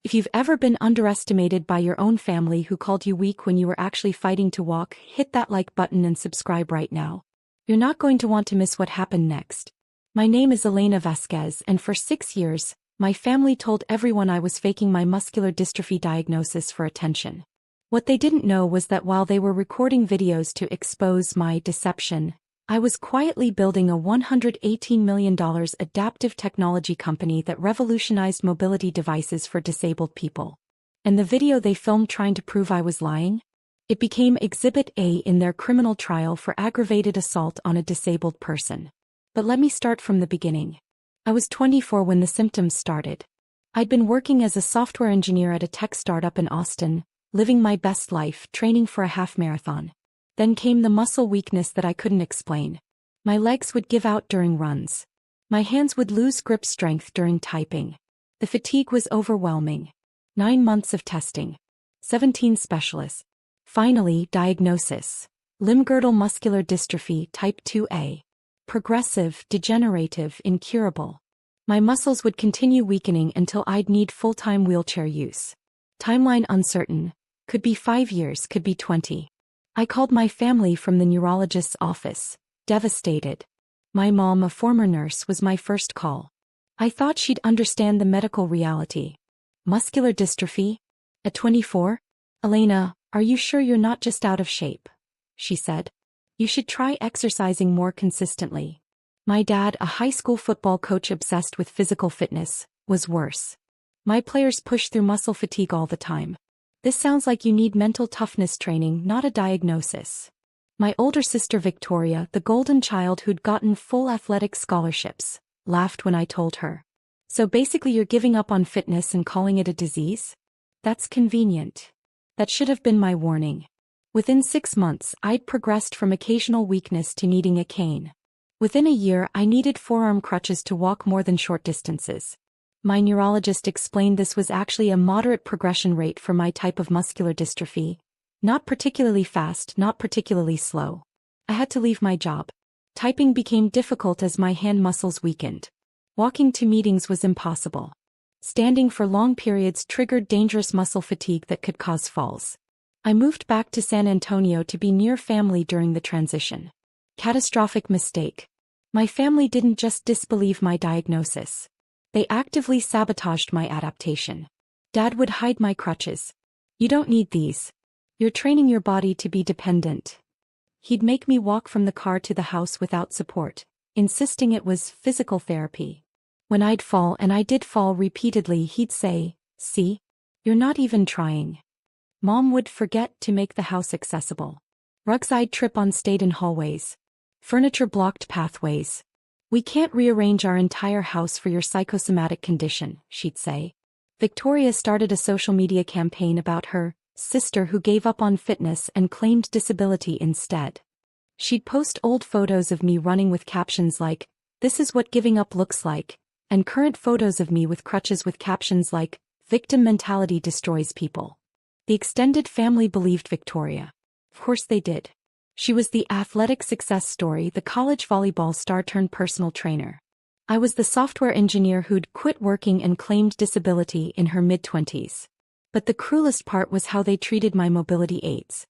If you've ever been underestimated by your own family who called you weak when you were actually fighting to walk, hit that like button and subscribe right now. You're not going to want to miss what happened next. My name is Elena Vasquez, and for 6 years, my family told everyone I was faking my muscular dystrophy diagnosis for attention. What they didn't know was that while they were recording videos to expose my deception, I was quietly building a $118 million adaptive technology company that revolutionized mobility devices for disabled people. And the video they filmed trying to prove I was lying? It became Exhibit A in their criminal trial for aggravated assault on a disabled person. But let me start from the beginning. I was 24 when the symptoms started. I'd been working as a software engineer at a tech startup in Austin, living my best life, training for a half marathon. Then came the muscle weakness that I couldn't explain. My legs would give out during runs. My hands would lose grip strength during typing. The fatigue was overwhelming. 9 months of testing. 17 specialists. Finally, diagnosis. Limb-girdle muscular dystrophy type 2A. Progressive, degenerative, incurable. My muscles would continue weakening until I'd need full-time wheelchair use. Timeline uncertain. Could be 5 years, could be 20. I called my family from the neurologist's office, devastated. My mom, a former nurse, was my first call. I thought she'd understand the medical reality. Muscular dystrophy? At 24? Elena, are you sure you're not just out of shape? She said. You should try exercising more consistently. My dad, a high school football coach obsessed with physical fitness, was worse. My players push through muscle fatigue all the time. This sounds like you need mental toughness training, not a diagnosis. My older sister Victoria, the golden child who'd gotten full athletic scholarships, laughed when I told her. So basically you're giving up on fitness and calling it a disease? That's convenient. That should have been my warning. Within 6 months, I'd progressed from occasional weakness to needing a cane. Within a year, I needed forearm crutches to walk more than short distances. My neurologist explained this was actually a moderate progression rate for my type of muscular dystrophy. Not particularly fast, not particularly slow. I had to leave my job. Typing became difficult as my hand muscles weakened. Walking to meetings was impossible. Standing for long periods triggered dangerous muscle fatigue that could cause falls. I moved back to San Antonio to be near family during the transition. Catastrophic mistake. My family didn't just disbelieve my diagnosis. They actively sabotaged my adaptation. Dad would hide my crutches. You don't need these. You're training your body to be dependent. He'd make me walk from the car to the house without support, insisting it was physical therapy. When I'd fall, and I did fall repeatedly, he'd say, "See? You're not even trying." Mom would forget to make the house accessible. Rugs I'd trip on stayed in hallways. Furniture blocked pathways. "We can't rearrange our entire house for your psychosomatic condition," she'd say. Victoria started a social media campaign about her sister who gave up on fitness and claimed disability instead. She'd post old photos of me running with captions like, "This is what giving up looks like," and current photos of me with crutches with captions like, "Victim mentality destroys people." The extended family believed Victoria. Of course they did. She was the athletic success story, the college volleyball star turned personal trainer. I was the software engineer who'd quit working and claimed disability in her mid-20s. But the cruelest part was how they treated my mobility aids.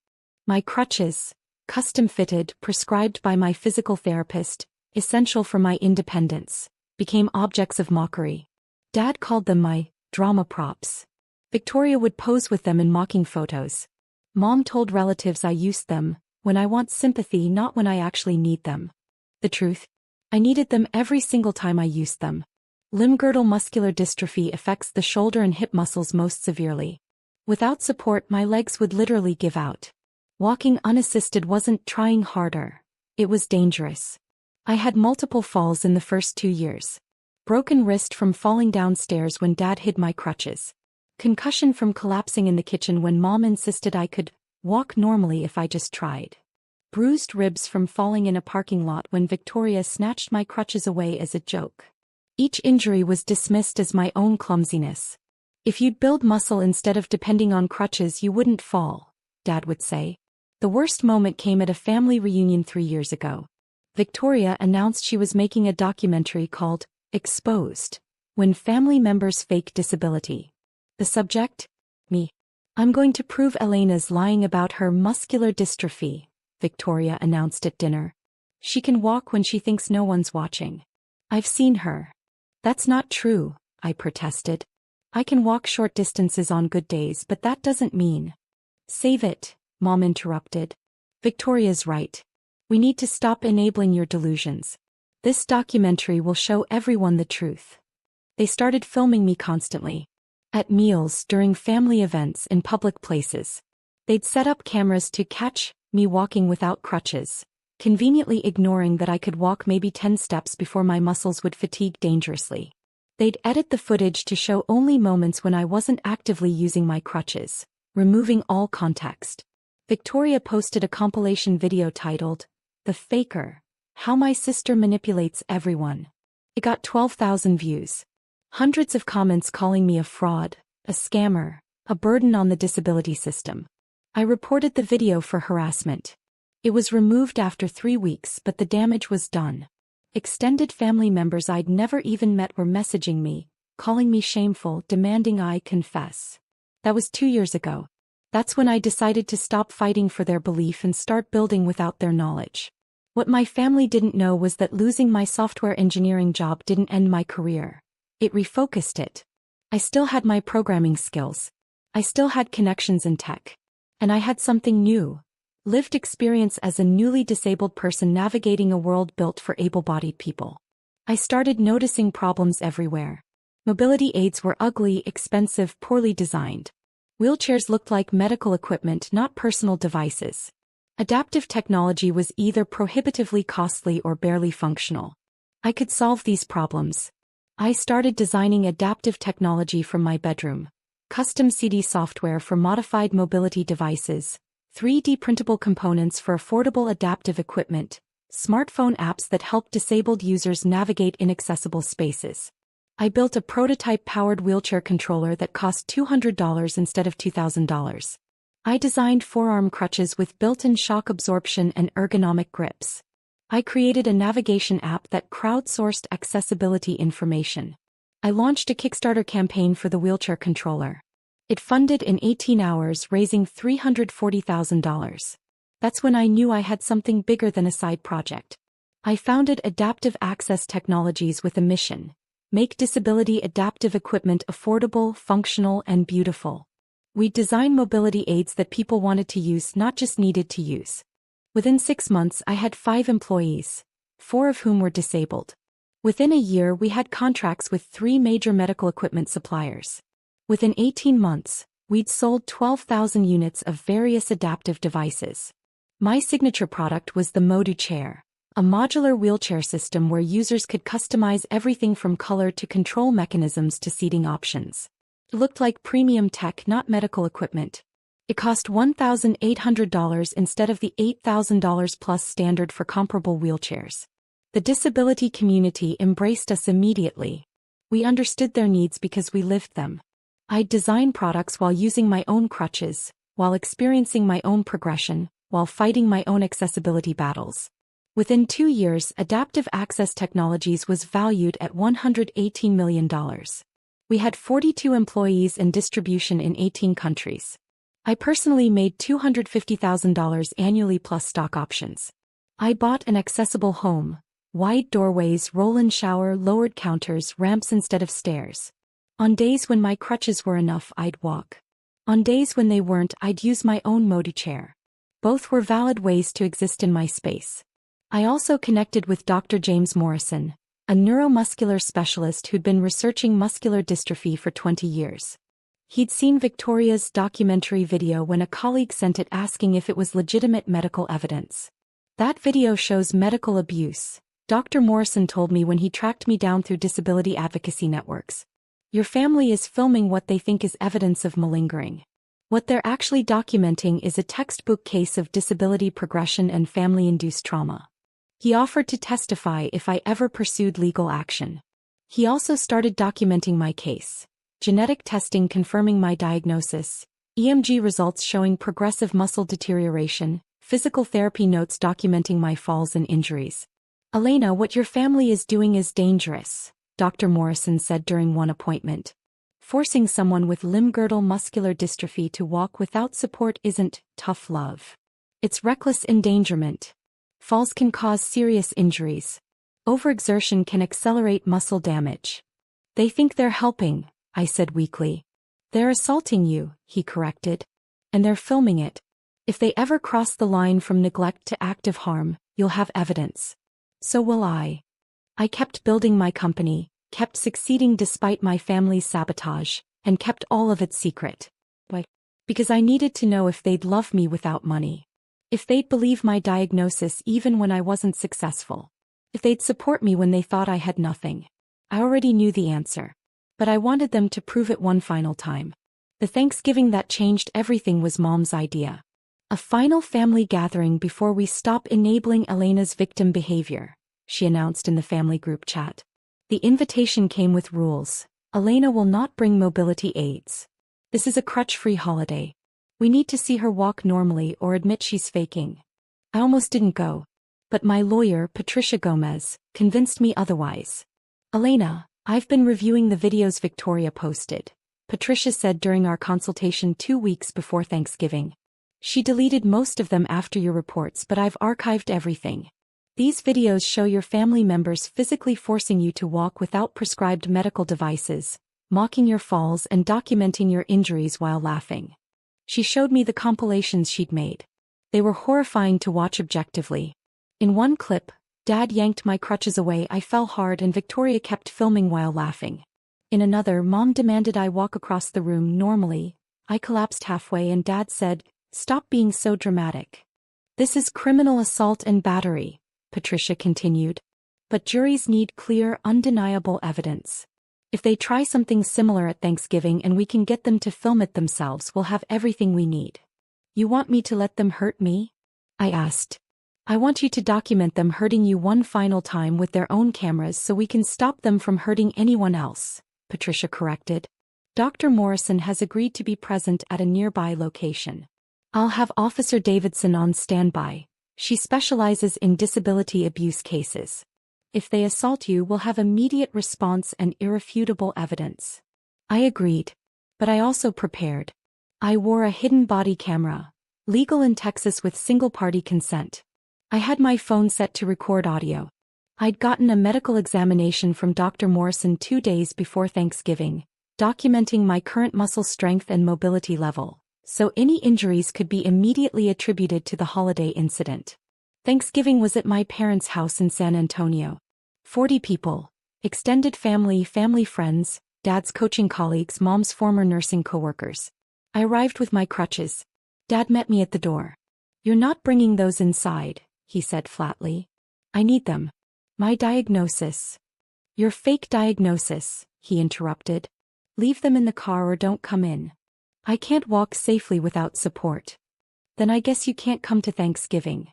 My crutches, custom-fitted, prescribed by my physical therapist, essential for my independence, became objects of mockery. Dad called them my drama props. Victoria would pose with them in mocking photos. Mom told relatives I used them when I want sympathy, not when I actually need them. The truth? I needed them every single time I used them. Limb-girdle muscular dystrophy affects the shoulder and hip muscles most severely. Without support, my legs would literally give out. Walking unassisted wasn't trying harder. It was dangerous. I had multiple falls in the first 2 years. Broken wrist from falling downstairs when Dad hid my crutches. Concussion from collapsing in the kitchen when Mom insisted I could walk normally if I just tried. Bruised ribs from falling in a parking lot when Victoria snatched my crutches away as a joke. Each injury was dismissed as my own clumsiness. "If you'd build muscle instead of depending on crutches, you wouldn't fall," Dad would say. The worst moment came at a family reunion 3 years ago. Victoria announced she was making a documentary called Exposed: When Family Members Fake Disability. The subject? Me. I'm going to prove Elena's lying about her muscular dystrophy, Victoria announced at dinner. She can walk when she thinks no one's watching. I've seen her. That's not true, I protested. I can walk short distances on good days, but that doesn't mean. Save it, Mom interrupted. Victoria's right. We need to stop enabling your delusions. This documentary will show everyone the truth. They started filming me constantly. At meals, during family events, in public places. They'd set up cameras to catch me walking without crutches, conveniently ignoring that I could walk maybe 10 steps before my muscles would fatigue dangerously. They'd edit the footage to show only moments when I wasn't actively using my crutches, removing all context. Victoria posted a compilation video titled, "The Faker: How My Sister Manipulates Everyone." It got 12,000 views. Hundreds of comments calling me a fraud, a scammer, a burden on the disability system. I reported the video for harassment. It was removed after 3 weeks, but the damage was done. Extended family members I'd never even met were messaging me, calling me shameful, demanding I confess. That was 2 years ago. That's when I decided to stop fighting for their belief and start building without their knowledge. What my family didn't know was that losing my software engineering job didn't end my career. It refocused it. I still had my programming skills. I still had connections in tech. And I had something new. Lived experience as a newly disabled person navigating a world built for able-bodied people. I started noticing problems everywhere. Mobility aids were ugly, expensive, poorly designed. Wheelchairs looked like medical equipment, not personal devices. Adaptive technology was either prohibitively costly or barely functional. I could solve these problems. I started designing adaptive technology from my bedroom. Custom CD software for modified mobility devices, 3D printable components for affordable adaptive equipment, smartphone apps that help disabled users navigate inaccessible spaces. I built a prototype-powered wheelchair controller that cost $200 instead of $2,000. I designed forearm crutches with built-in shock absorption and ergonomic grips. I created a navigation app that crowdsourced accessibility information. I launched a Kickstarter campaign for the wheelchair controller. It funded in 18 hours, raising $340,000. That's when I knew I had something bigger than a side project. I founded Adaptive Access Technologies with a mission: make disability adaptive equipment affordable, functional, and beautiful. We designed mobility aids that people wanted to use, not just needed to use. Within 6 months, I had 5 employees, 4 of whom were disabled. Within a year, we had contracts with 3 major medical equipment suppliers. Within 18 months, we'd sold 12,000 units of various adaptive devices. My signature product was the Modu Chair, a modular wheelchair system where users could customize everything from color to control mechanisms to seating options. It looked like premium tech, not medical equipment. It cost $1,800 instead of the $8,000 plus standard for comparable wheelchairs. The disability community embraced us immediately. We understood their needs because we lived them. I'd design products while using my own crutches, while experiencing my own progression, while fighting my own accessibility battles. Within 2 years, Adaptive Access Technologies was valued at $118 million. We had 42 employees and distribution in 18 countries. I personally made $250,000 annually plus stock options. I bought an accessible home, wide doorways, roll-in shower, lowered counters, ramps instead of stairs. On days when my crutches were enough, I'd walk. On days when they weren't, I'd use my own Modu chair. Both were valid ways to exist in my space. I also connected with Dr. James Morrison, a neuromuscular specialist who'd been researching muscular dystrophy for 20 years. He'd seen Victoria's documentary video when a colleague sent it asking if it was legitimate medical evidence. That video shows medical abuse, Dr. Morrison told me when he tracked me down through disability advocacy networks. Your family is filming what they think is evidence of malingering. What they're actually documenting is a textbook case of disability progression and family-induced trauma. He offered to testify if I ever pursued legal action. He also started documenting my case. Genetic testing confirming my diagnosis, EMG results showing progressive muscle deterioration, physical therapy notes documenting my falls and injuries. Elena, what your family is doing is dangerous, Dr. Morrison said during one appointment. Forcing someone with limb-girdle muscular dystrophy to walk without support isn't tough love. It's reckless endangerment. Falls can cause serious injuries. Overexertion can accelerate muscle damage. They think they're helping, I said weakly. They're assaulting you, he corrected. And they're filming it. If they ever cross the line from neglect to active harm, you'll have evidence. So will I. I kept building my company, kept succeeding despite my family's sabotage, and kept all of it secret. Why? Because I needed to know if they'd love me without money. If they'd believe my diagnosis even when I wasn't successful. If they'd support me when they thought I had nothing. I already knew the answer. But I wanted them to prove it one final time. The Thanksgiving that changed everything was Mom's idea. A final family gathering before we stop enabling Elena's victim behavior, she announced in the family group chat. The invitation came with rules. Elena will not bring mobility aids. This is a crutch-free holiday. We need to see her walk normally or admit she's faking. I almost didn't go. But my lawyer, Patricia Gomez, convinced me otherwise. Elena, I've been reviewing the videos Victoria posted, Patricia said during our consultation 2 weeks before Thanksgiving. She deleted most of them after your reports, but I've archived everything. These videos show your family members physically forcing you to walk without prescribed medical devices, mocking your falls and documenting your injuries while laughing. She showed me the compilations she'd made. They were horrifying to watch objectively. In one clip, Dad yanked my crutches away, I fell hard and Victoria kept filming while laughing. In another, Mom demanded I walk across the room normally. I collapsed halfway and Dad said, "Stop being so dramatic." This is criminal assault and battery, Patricia continued. But juries need clear, undeniable evidence. If they try something similar at Thanksgiving and we can get them to film it themselves, we'll have everything we need. You want me to let them hurt me? I asked. I want you to document them hurting you one final time with their own cameras so we can stop them from hurting anyone else, Patricia corrected. Dr. Morrison has agreed to be present at a nearby location. I'll have Officer Davidson on standby. She specializes in disability abuse cases. If they assault you, we'll have immediate response and irrefutable evidence. I agreed. But I also prepared. I wore a hidden body camera, legal in Texas with single-party consent. I had my phone set to record audio. I'd gotten a medical examination from Dr. Morrison 2 days before Thanksgiving, documenting my current muscle strength and mobility level, so any injuries could be immediately attributed to the holiday incident. Thanksgiving was at my parents' house in San Antonio. 40 people, extended family, family friends, Dad's coaching colleagues, Mom's former nursing coworkers. I arrived with my crutches. Dad met me at the door. "You're not bringing those inside," he said flatly. "I need them. My diagnosis." "Your fake diagnosis," he interrupted. "Leave them in the car or don't come in. I can't walk safely without support." "Then I guess you can't come to Thanksgiving."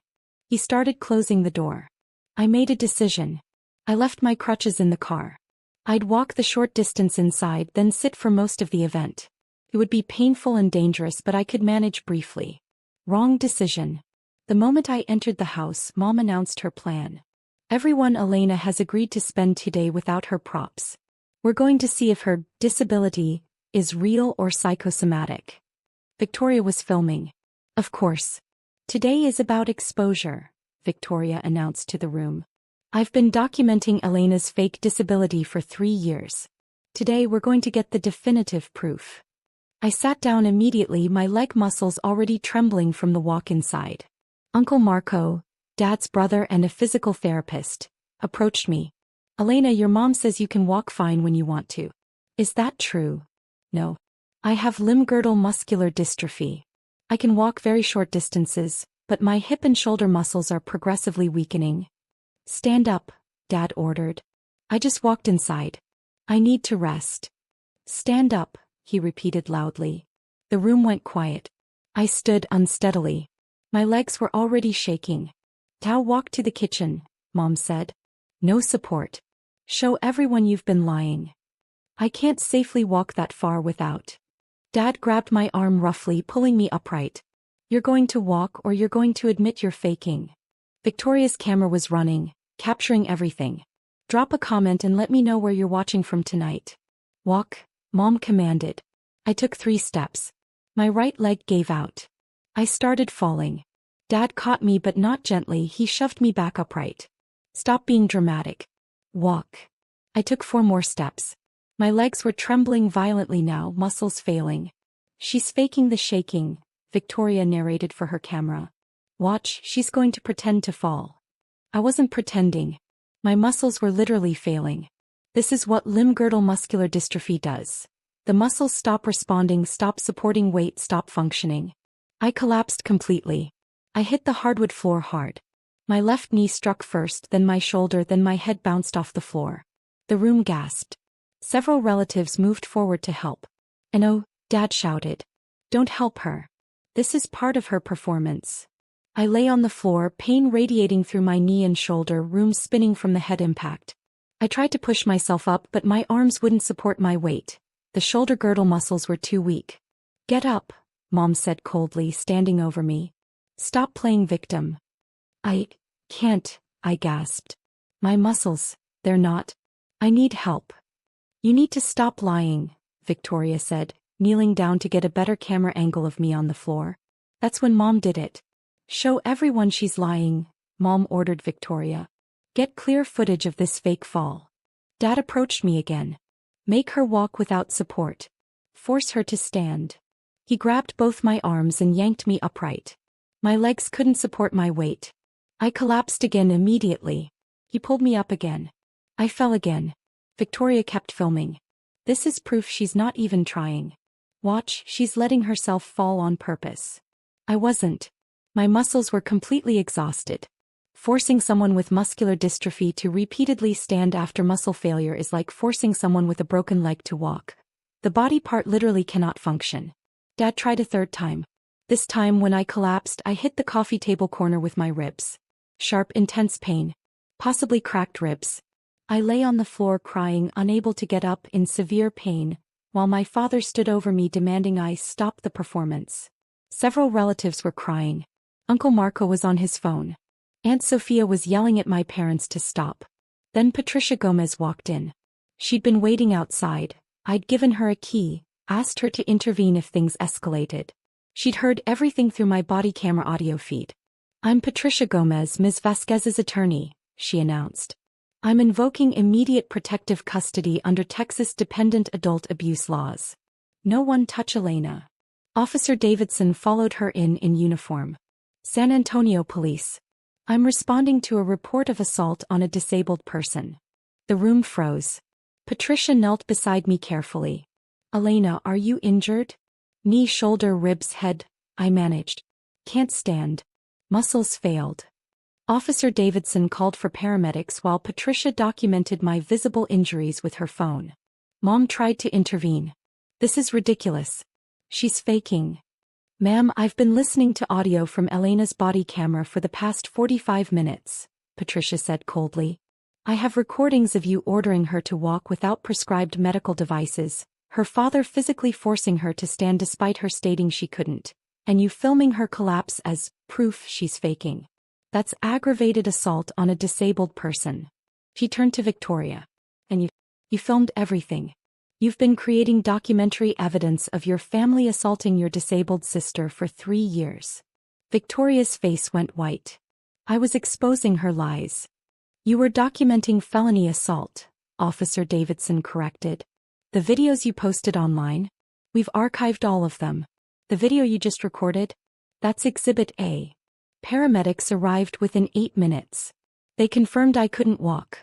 He started closing the door. I made a decision. I left my crutches in the car. I'd walk the short distance inside, then sit for most of the event. It would be painful and dangerous, but I could manage briefly. Wrong decision. The moment I entered the house, Mom announced her plan. "Everyone, Elena has agreed to spend today without her props. We're going to see if her disability is real or psychosomatic." Victoria was filming. "Of course. Today is about exposure," Victoria announced to the room. "I've been documenting Elena's fake disability for 3 years. Today we're going to get the definitive proof." I sat down immediately, my leg muscles already trembling from the walk inside. Uncle Marco, Dad's brother and a physical therapist, approached me. "Elena, your mom says you can walk fine when you want to. Is that true?" "No. I have limb-girdle muscular dystrophy. I can walk very short distances, but my hip and shoulder muscles are progressively weakening." "Stand up," Dad ordered. I just walked inside. "I need to rest." "Stand up," he repeated loudly. The room went quiet. I stood unsteadily. My legs were already shaking. "Tao, walk to the kitchen," Mom said. "No support. Show everyone you've been lying." "I can't safely walk that far without." Dad grabbed my arm roughly, pulling me upright. "You're going to walk or you're going to admit you're faking." Victoria's camera was running, capturing everything. "Drop a comment and let me know where you're watching from tonight." "Walk," Mom commanded. I took 3 steps. My right leg gave out. I started falling. Dad caught me but not gently, he shoved me back upright. Stop being dramatic. Walk. I took 4 more steps. My legs were trembling violently now, muscles failing. She's faking the shaking, Victoria narrated for her camera. Watch, she's going to pretend to fall. I wasn't pretending. My muscles were literally failing. This is what limb-girdle muscular dystrophy does. The muscles stop responding, stop supporting weight, stop functioning. I collapsed completely. I hit the hardwood floor hard. My left knee struck first, then my shoulder, then my head bounced off the floor. The room gasped. Several relatives moved forward to help. And oh, Dad shouted. Don't help her. This is part of her performance. I lay on the floor, pain radiating through my knee and shoulder, room spinning from the head impact. I tried to push myself up but my arms wouldn't support my weight. The shoulder girdle muscles were too weak. Get up, Mom said coldly, standing over me. Stop playing victim. I can't, I gasped. My muscles, they're not. I need help. You need to stop lying, Victoria said, kneeling down to get a better camera angle of me on the floor. That's when Mom did it. Show everyone she's lying, Mom ordered Victoria. Get clear footage of this fake fall. Dad approached me again. Make her walk without support. Force her to stand. He grabbed both my arms and yanked me upright. My legs couldn't support my weight. I collapsed again immediately. He pulled me up again. I fell again. Victoria kept filming. This is proof she's not even trying. Watch, she's letting herself fall on purpose. I wasn't. My muscles were completely exhausted. Forcing someone with muscular dystrophy to repeatedly stand after muscle failure is like forcing someone with a broken leg to walk. The body part literally cannot function. Dad tried a 3rd time. This time when I collapsed, I hit the coffee table corner with my ribs. Sharp, intense pain. Possibly cracked ribs. I lay on the floor crying, unable to get up, in severe pain, while my father stood over me demanding I stop the performance. Several relatives were crying. Uncle Marco was on his phone. Aunt Sophia was yelling at my parents to stop. Then Patricia Gomez walked in. She'd been waiting outside. I'd given her a key, asked her to intervene if things escalated. She'd heard everything through my body camera audio feed. I'm Patricia Gomez, Ms. Vasquez's attorney, she announced. I'm invoking immediate protective custody under Texas dependent adult abuse laws. No one touch Elena. Officer Davidson followed her in uniform. San Antonio Police. I'm responding to a report of assault on a disabled person. The room froze. Patricia knelt beside me carefully. Elena, are you injured? Knee, shoulder, ribs, head, I managed. Can't stand. Muscles failed. Officer Davidson called for paramedics while Patricia documented my visible injuries with her phone. Mom tried to intervene. This is ridiculous. She's faking. Ma'am, I've been listening to audio from Elena's body camera for the past 45 minutes, Patricia said coldly. I have recordings of you ordering her to walk without prescribed medical devices, her father physically forcing her to stand despite her stating she couldn't, and you filming her collapse as proof she's faking. That's aggravated assault on a disabled person. She turned to Victoria. And you filmed everything. You've been creating documentary evidence of your family assaulting your disabled sister for 3 years. Victoria's face went white. I was exposing her lies. You were documenting felony assault, Officer Davidson corrected. The videos you posted online? We've archived all of them. The video you just recorded? That's Exhibit A. Paramedics arrived within 8 minutes. They confirmed I couldn't walk.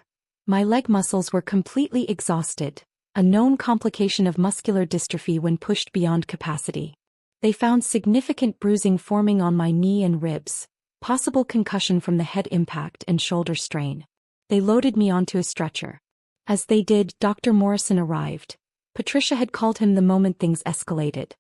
My leg muscles were completely exhausted, a known complication of muscular dystrophy when pushed beyond capacity. They found significant bruising forming on my knee and ribs, possible concussion from the head impact and shoulder strain. They loaded me onto a stretcher. As they did, Dr. Morrison arrived. Patricia had called him the moment things escalated.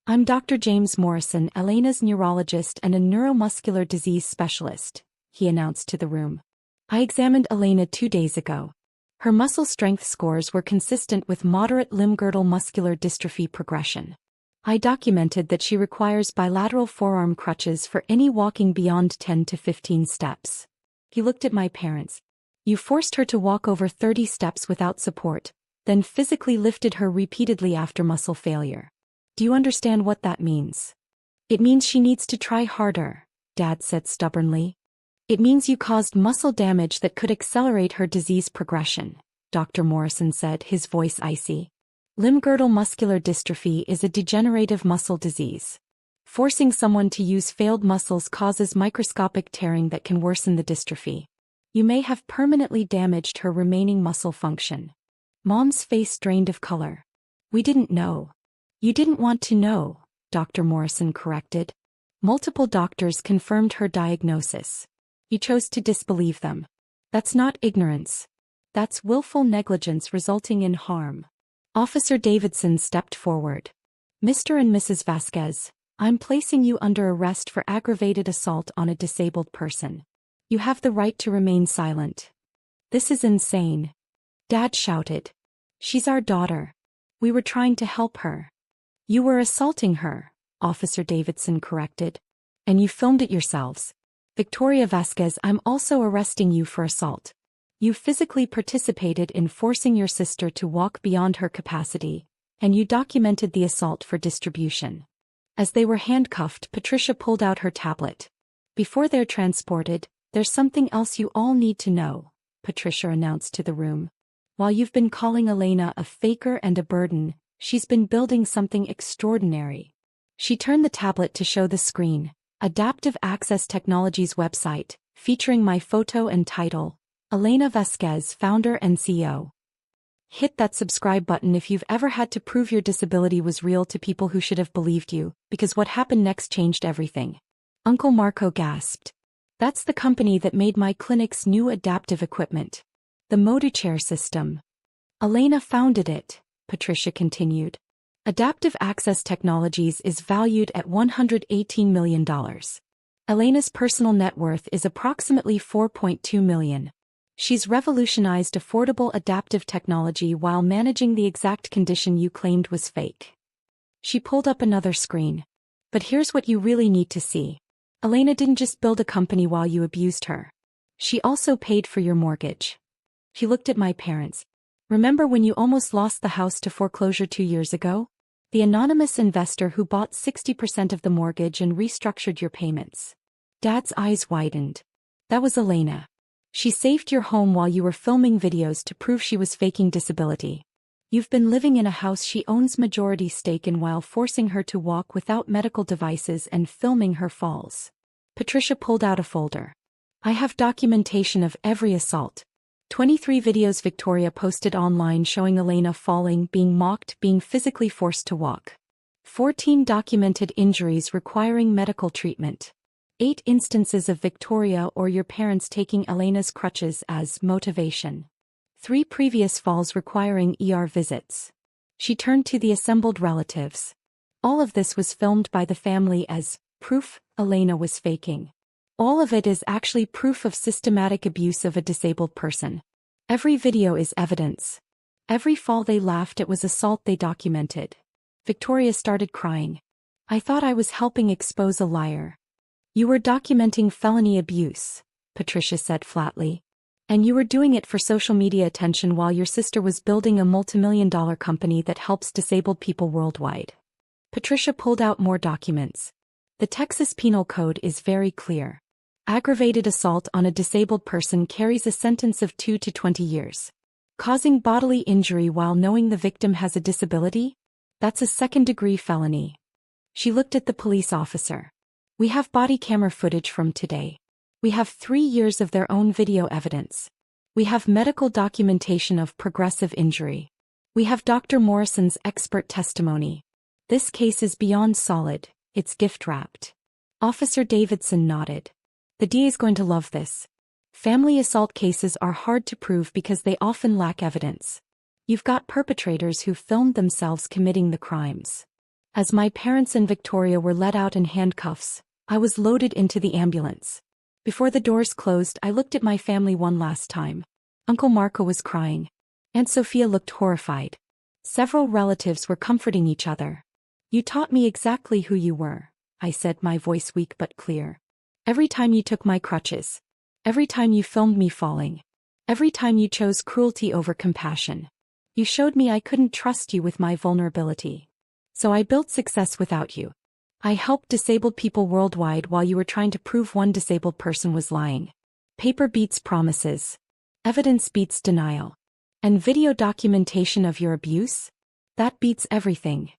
I'm Dr. James Morrison, Elena's neurologist and a neuromuscular disease specialist, he announced to the room. I examined Elena 2 days ago. Her muscle strength scores were consistent with moderate limb-girdle muscular dystrophy progression. I documented that she requires bilateral forearm crutches for any walking beyond 10 to 15 steps. He looked at my parents. You forced her to walk over 30 steps without support, then physically lifted her repeatedly after muscle failure. Do you understand what that means? It means she needs to try harder, Dad said stubbornly. It means you caused muscle damage that could accelerate her disease progression, Dr. Morrison said, his voice icy. Limb-girdle muscular dystrophy is a degenerative muscle disease. Forcing someone to use failed muscles causes microscopic tearing that can worsen the dystrophy. You may have permanently damaged her remaining muscle function. Mom's face drained of color. We didn't know. You didn't want to know, Dr. Morrison corrected. Multiple doctors confirmed her diagnosis. You chose to disbelieve them. That's not ignorance. That's willful negligence resulting in harm. Officer Davidson stepped forward. Mr. and Mrs. Vasquez, I'm placing you under arrest for aggravated assault on a disabled person. You have the right to remain silent. This is insane. Dad shouted. She's our daughter. We were trying to help her. You were assaulting her, Officer Davidson corrected. And you filmed it yourselves. Victoria Vasquez, I'm also arresting you for assault. You physically participated in forcing your sister to walk beyond her capacity, and you documented the assault for distribution. As they were handcuffed, Patricia pulled out her tablet. Before they're transported, there's something else you all need to know, Patricia announced to the room. While you've been calling Elena a faker and a burden, she's been building something extraordinary. She turned the tablet to show the screen, Adaptive Access Technologies website, featuring my photo and title, Elena Vasquez, founder and CEO. Hit that subscribe button if you've ever had to prove your disability was real to people who should have believed you, because what happened next changed everything. Uncle Marco gasped. That's the company that made my clinic's new adaptive equipment. The ModuChair system. Elena founded it, Patricia continued. Adaptive Access Technologies is valued at $118 million. Elena's personal net worth is approximately $4.2 million. She's revolutionized affordable adaptive technology while managing the exact condition you claimed was fake. She pulled up another screen. But here's what you really need to see. Elena didn't just build a company while you abused her. She also paid for your mortgage. She looked at my parents. Remember when you almost lost the house to foreclosure 2 years ago? The anonymous investor who bought 60% of the mortgage and restructured your payments. Dad's eyes widened. That was Elena. She saved your home while you were filming videos to prove she was faking disability. You've been living in a house she owns majority stake in while forcing her to walk without medical devices and filming her falls. Patricia pulled out a folder. I have documentation of every assault. 23 videos Victoria posted online showing Elena falling, being mocked, being physically forced to walk. 14 documented injuries requiring medical treatment. 8 instances of Victoria or your parents taking Elena's crutches as motivation. 3 previous falls requiring ER visits. She turned to the assembled relatives. All of this was filmed by the family as proof Elena was faking. All of it is actually proof of systematic abuse of a disabled person. Every video is evidence. Every fall they laughed at was assault they documented. Victoria started crying. I thought I was helping expose a liar. You were documenting felony abuse, Patricia said flatly. And you were doing it for social media attention while your sister was building a multimillion-dollar company that helps disabled people worldwide. Patricia pulled out more documents. The Texas Penal Code is very clear. Aggravated assault on a disabled person carries a sentence of 2 to 20 years. Causing bodily injury while knowing the victim has a disability? That's a second-degree felony. She looked at the police officer. We have body camera footage from today. We have 3 years of their own video evidence. We have medical documentation of progressive injury. We have Dr. Morrison's expert testimony. This case is beyond solid, it's gift-wrapped. Officer Davidson nodded. The DA is going to love this. Family assault cases are hard to prove because they often lack evidence. You've got perpetrators who filmed themselves committing the crimes. As my parents and Victoria were let out in handcuffs, I was loaded into the ambulance. Before the doors closed, I looked at my family one last time. Uncle Marco was crying. Aunt Sophia looked horrified. Several relatives were comforting each other. You taught me exactly who you were, I said, my voice weak but clear. Every time you took my crutches. Every time you filmed me falling. Every time you chose cruelty over compassion. You showed me I couldn't trust you with my vulnerability. So I built success without you. I helped disabled people worldwide while you were trying to prove one disabled person was lying. Paper beats promises. Evidence beats denial. And video documentation of your abuse? That beats everything.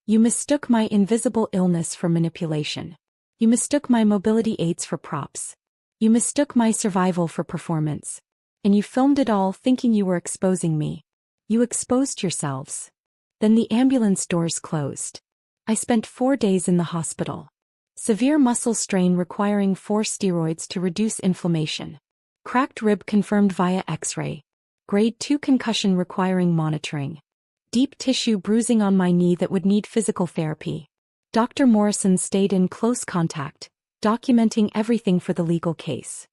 You mistook my invisible illness for manipulation. You mistook my mobility aids for props. You mistook my survival for performance. And you filmed it all thinking you were exposing me. You exposed yourselves. Then the ambulance doors closed. I spent 4 days in the hospital. Severe muscle strain requiring 4 steroids to reduce inflammation. Cracked rib confirmed via X-ray. Grade 2 concussion requiring monitoring. Deep tissue bruising on my knee that would need physical therapy. Dr. Morrison stayed in close contact, documenting everything for the legal case.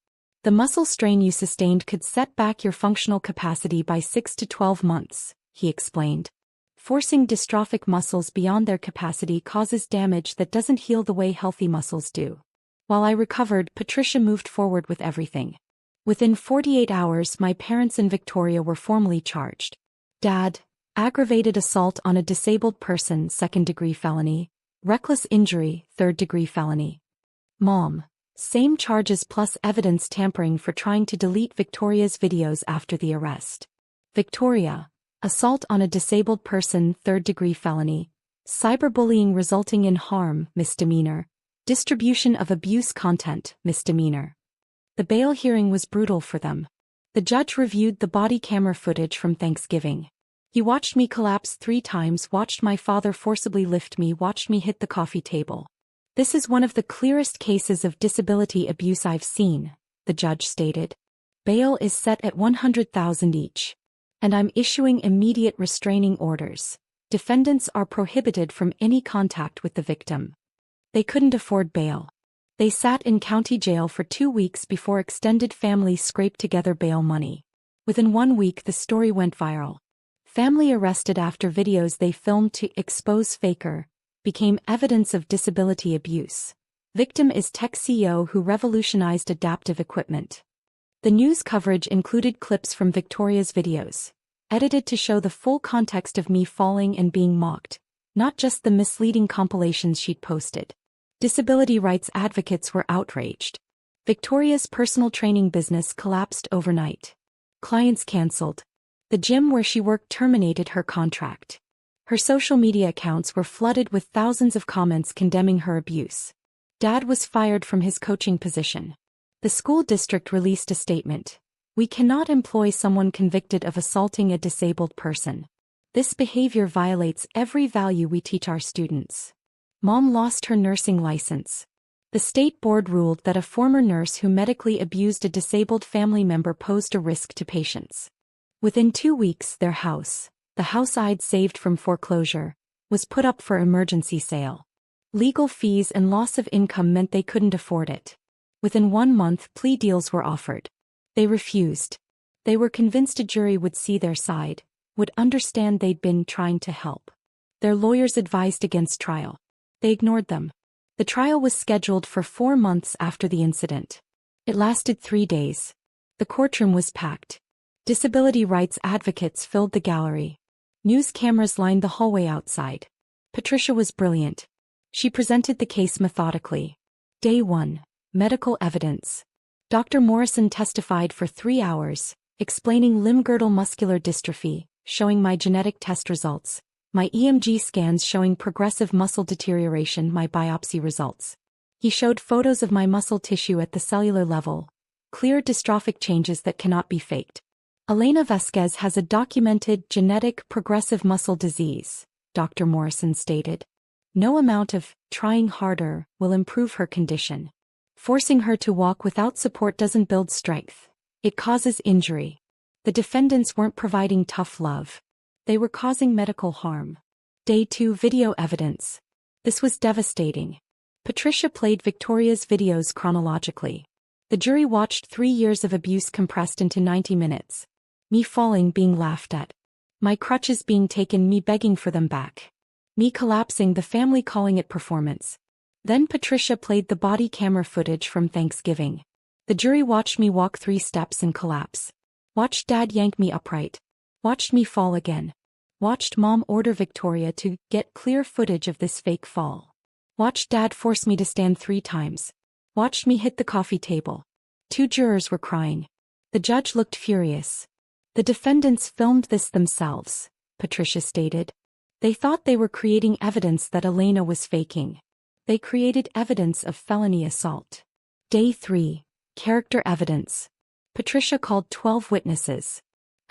The muscle strain you sustained could set back your functional capacity by 6 to 12 months, he explained. Forcing dystrophic muscles beyond their capacity causes damage that doesn't heal the way healthy muscles do. While I recovered, Patricia moved forward with everything. Within 48 hours, my parents and Victoria were formally charged. Dad, aggravated assault on a disabled person, 2nd-degree felony. Reckless injury, 3rd-degree felony. Mom, same charges plus evidence tampering for trying to delete Victoria's videos after the arrest. Victoria, assault on a disabled person, 3rd-degree felony. Cyberbullying resulting in harm, misdemeanor. Distribution of abuse content, misdemeanor. The bail hearing was brutal for them. The judge reviewed the body camera footage from Thanksgiving. He watched me collapse 3 times, watched my father forcibly lift me, watched me hit the coffee table. This is one of the clearest cases of disability abuse I've seen, the judge stated. Bail is set at $100,000 each. And I'm issuing immediate restraining orders. Defendants are prohibited from any contact with the victim. They couldn't afford bail. They sat in county jail for 2 weeks before extended family scraped together bail money. Within 1 week the story went viral. Family arrested after videos they filmed to expose Faker became evidence of disability abuse. Victim is tech CEO who revolutionized adaptive equipment. The news coverage included clips from Victoria's videos, edited to show the full context of me falling and being mocked, not just the misleading compilations she'd posted. Disability rights advocates were outraged. Victoria's personal training business collapsed overnight. Clients canceled. The gym where she worked terminated her contract. Her social media accounts were flooded with thousands of comments condemning her abuse. Dad was fired from his coaching position. The school district released a statement. We cannot employ someone convicted of assaulting a disabled person. This behavior violates every value we teach our students. Mom lost her nursing license. The state board ruled that a former nurse who medically abused a disabled family member posed a risk to patients. Within 2 weeks, their house, the house I'd saved from foreclosure, was put up for emergency sale. Legal fees and loss of income meant they couldn't afford it. Within 1 month, plea deals were offered. They refused. They were convinced a jury would see their side, would understand they'd been trying to help. Their lawyers advised against trial. They ignored them. The trial was scheduled for 4 months after the incident. It lasted 3 days. The courtroom was packed. Disability rights advocates filled the gallery. News cameras lined the hallway outside. Patricia was brilliant. She presented the case methodically. Day 1. Medical evidence. Dr. Morrison testified for 3 hours, explaining limb-girdle muscular dystrophy, showing my genetic test results, my EMG scans showing progressive muscle deterioration, my biopsy results. He showed photos of my muscle tissue at the cellular level, clear dystrophic changes that cannot be faked. Elena Vasquez has a documented genetic progressive muscle disease, Dr. Morrison stated. No amount of trying harder will improve her condition. Forcing her to walk without support doesn't build strength. It causes injury. The defendants weren't providing tough love. They were causing medical harm. Day 2 video evidence. This was devastating. Patricia played Victoria's videos chronologically. The jury watched 3 years of abuse compressed into 90 minutes. Me falling, being laughed at. My crutches being taken, me begging for them back. Me collapsing, the family calling it performance. Then Patricia played the body camera footage from Thanksgiving. The jury watched me walk 3 steps and collapse. Watched Dad yank me upright. Watched me fall again. Watched Mom order Victoria to get clear footage of this fake fall. Watched Dad force me to stand 3 times. Watched me hit the coffee table. 2 jurors were crying. The judge looked furious. The defendants filmed this themselves, Patricia stated. They thought they were creating evidence that Elena was faking. They created evidence of felony assault. Day 3. Character evidence. Patricia called 12 witnesses.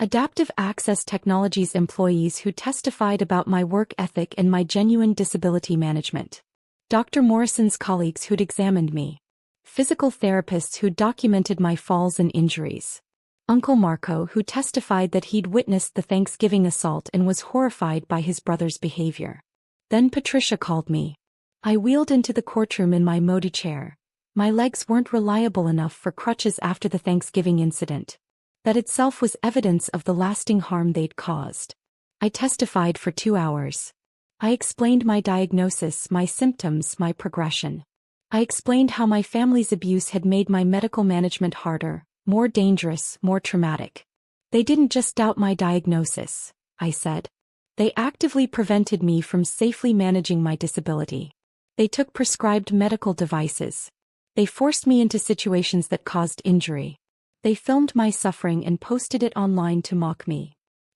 Adaptive Access Technologies employees who testified about my work ethic and my genuine disability management. Dr. Morrison's colleagues who'd examined me. Physical therapists who documented my falls and injuries. Uncle Marco who testified that he'd witnessed the Thanksgiving assault and was horrified by his brother's behavior. Then Patricia called me. I wheeled into the courtroom in my Modi chair. My legs weren't reliable enough for crutches after the Thanksgiving incident. That itself was evidence of the lasting harm they'd caused. I testified for 2 hours. I explained my diagnosis, my symptoms, my progression. I explained how my family's abuse had made my medical management harder, more dangerous, more traumatic. They didn't just doubt my diagnosis, I said. They actively prevented me from safely managing my disability. They took prescribed medical devices. They forced me into situations that caused injury. They filmed my suffering and posted it online to mock me.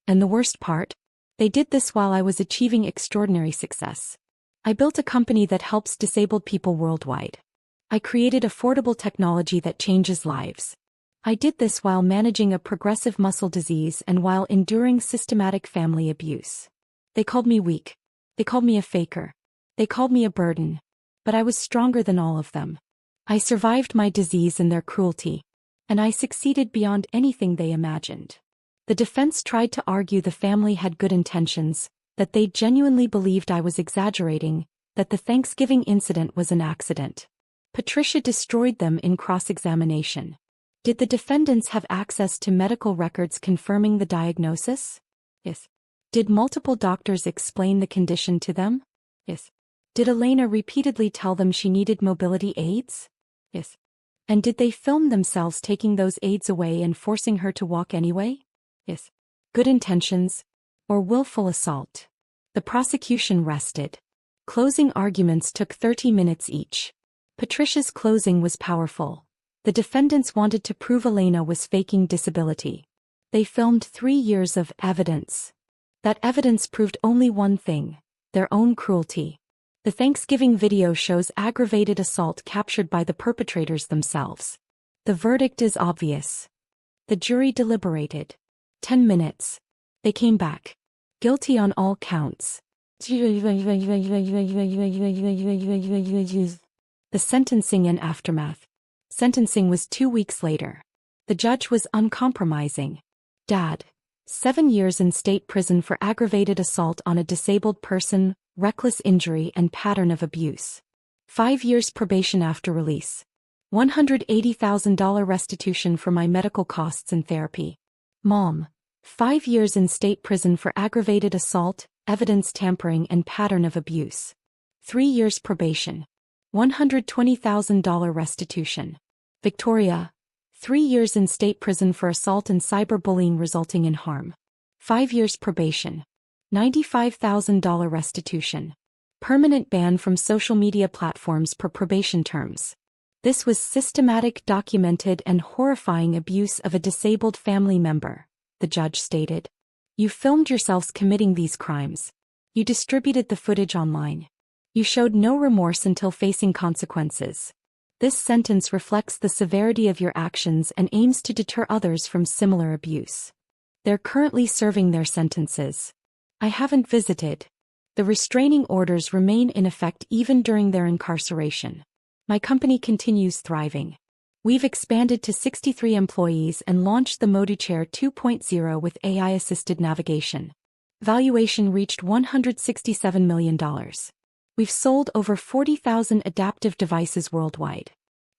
And the worst part? They did this while I was achieving extraordinary success. I built a company that helps disabled people worldwide. I created affordable technology that changes lives. I did this while managing a progressive muscle disease and while enduring systematic family abuse. They called me weak. They called me a faker. They called me a burden. But I was stronger than all of them. I survived my disease and their cruelty. And I succeeded beyond anything they imagined. The defense tried to argue the family had good intentions, that they genuinely believed I was exaggerating, that the Thanksgiving incident was an accident. Patricia destroyed them in cross-examination. Did the defendants have access to medical records confirming the diagnosis? Yes. Did multiple doctors explain the condition to them? Yes. Did Elena repeatedly tell them she needed mobility aids? Yes. And did they film themselves taking those aids away and forcing her to walk anyway? Yes. Good intentions, or willful assault. The prosecution rested. Closing arguments took 30 minutes each. Patricia's closing was powerful. The defendants wanted to prove Elena was faking disability. They filmed 3 years of evidence. That evidence proved only one thing: their own cruelty. The Thanksgiving video shows aggravated assault captured by the perpetrators themselves. The verdict is obvious. The jury deliberated. 10 minutes. They came back. Guilty on all counts. The sentencing and aftermath. Sentencing was 2 weeks later. The judge was uncompromising. Dad. 7 years in state prison for aggravated assault on a disabled person, reckless injury and pattern of abuse. 5 years probation after release. $180,000 restitution for my medical costs and therapy. Mom. 5 years in state prison for aggravated assault, evidence tampering and pattern of abuse. 3 years probation. $120,000 restitution. Victoria. 3 years in state prison for assault and cyberbullying resulting in harm. 5 years probation. $95,000 restitution. Permanent ban from social media platforms per probation terms. This was systematic, documented, and horrifying abuse of a disabled family member, the judge stated. You filmed yourselves committing these crimes. You distributed the footage online. You showed no remorse until facing consequences. This sentence reflects the severity of your actions and aims to deter others from similar abuse. They're currently serving their sentences. I haven't visited. The restraining orders remain in effect even during their incarceration. My company continues thriving. We've expanded to 63 employees and launched the Modi Chair 2.0 with AI-assisted navigation. Valuation reached $167 million. We've sold over 40,000 adaptive devices worldwide.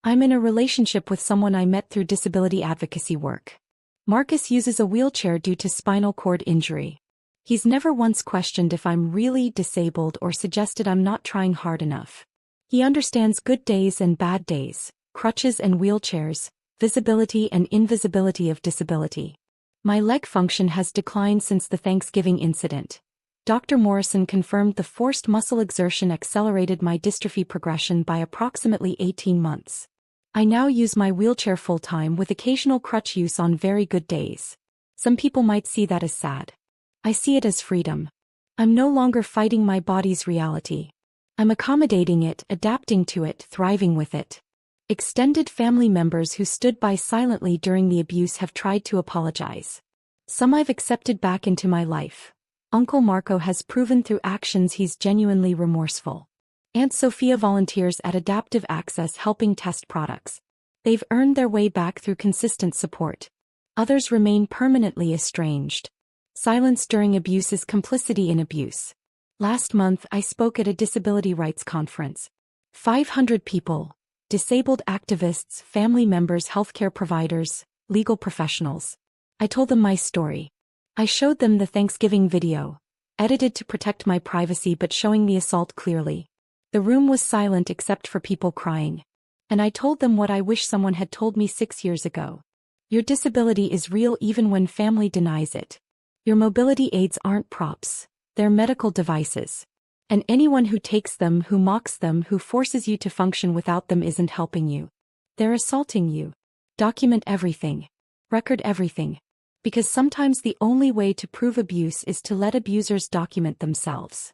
I'm in a relationship with someone I met through disability advocacy work. Marcus uses a wheelchair due to spinal cord injury. He's never once questioned if I'm really disabled or suggested I'm not trying hard enough. He understands good days and bad days, crutches and wheelchairs, visibility and invisibility of disability. My leg function has declined since the Thanksgiving incident. Dr. Morrison confirmed the forced muscle exertion accelerated my dystrophy progression by approximately 18 months. I now use my wheelchair full-time with occasional crutch use on very good days. Some people might see that as sad. I see it as freedom. I'm no longer fighting my body's reality. I'm accommodating it, adapting to it, thriving with it. Extended family members who stood by silently during the abuse have tried to apologize. Some I've accepted back into my life. Uncle Marco has proven through actions he's genuinely remorseful. Aunt Sophia volunteers at Adaptive Access helping test products. They've earned their way back through consistent support. Others remain permanently estranged. Silence during abuse is complicity in abuse. Last month I spoke at a disability rights conference. 500 people. Disabled activists, family members, healthcare providers, legal professionals. I told them my story. I showed them the Thanksgiving video, edited to protect my privacy but showing the assault clearly. The room was silent except for people crying. And I told them what I wish someone had told me 6 years ago. Your disability is real even when family denies it. Your mobility aids aren't props, they're medical devices. And anyone who takes them, who mocks them, who forces you to function without them isn't helping you. They're assaulting you. Document everything. Record everything. Because sometimes the only way to prove abuse is to let abusers document themselves.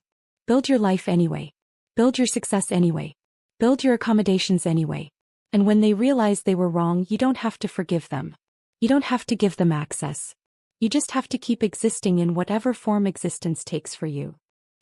Build your life anyway. Build your success anyway. Build your accommodations anyway. And when they realize they were wrong, you don't have to forgive them. You don't have to give them access. You just have to keep existing in whatever form existence takes for you.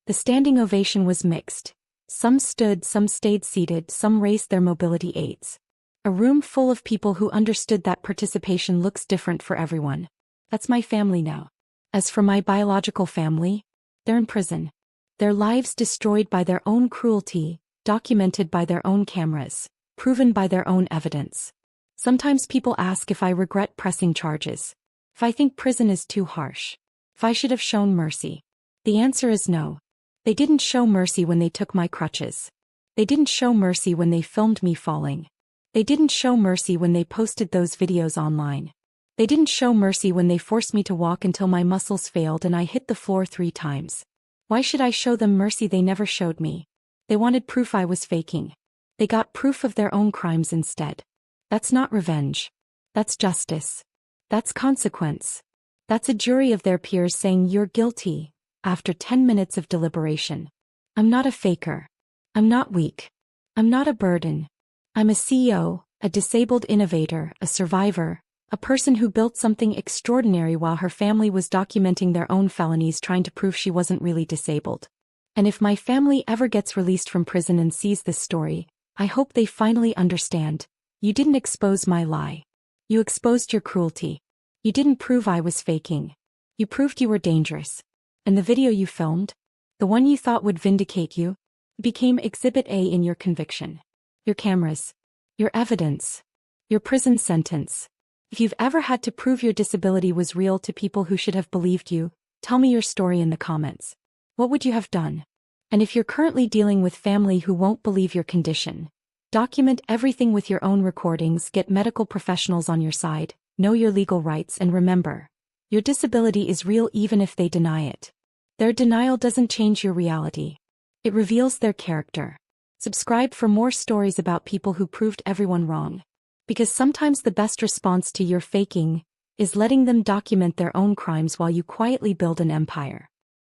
The standing ovation was mixed. Some stood, some stayed seated, some raised their mobility aids. A room full of people who understood that participation looks different for everyone. That's my family now. As for my biological family, they're in prison. Their lives destroyed by their own cruelty, documented by their own cameras, proven by their own evidence. Sometimes people ask if I regret pressing charges. If I think prison is too harsh. If I should have shown mercy. The answer is no. They didn't show mercy when they took my crutches. They didn't show mercy when they filmed me falling. They didn't show mercy when they posted those videos online. They didn't show mercy when they forced me to walk until my muscles failed and I hit the floor 3 times. Why should I show them mercy they never showed me? They wanted proof I was faking. They got proof of their own crimes instead. That's not revenge. That's justice. That's consequence. That's a jury of their peers saying you're guilty, after 10 minutes of deliberation. I'm not a faker. I'm not weak. I'm not a burden. I'm a CEO, a disabled innovator, a survivor, a person who built something extraordinary while her family was documenting their own felonies trying to prove she wasn't really disabled. And if my family ever gets released from prison and sees this story, I hope they finally understand. You didn't expose my lie. You exposed your cruelty. You didn't prove I was faking. You proved you were dangerous. And the video you filmed, the one you thought would vindicate you, became Exhibit A in your conviction. Your cameras. Your evidence. Your prison sentence. If you've ever had to prove your disability was real to people who should have believed you, tell me your story in the comments. What would you have done? And if you're currently dealing with family who won't believe your condition, document everything with your own recordings, get medical professionals on your side, know your legal rights, and remember, your disability is real even if they deny it. Their denial doesn't change your reality. It reveals their character. Subscribe for more stories about people who proved everyone wrong. Because sometimes the best response to your faking is letting them document their own crimes while you quietly build an empire.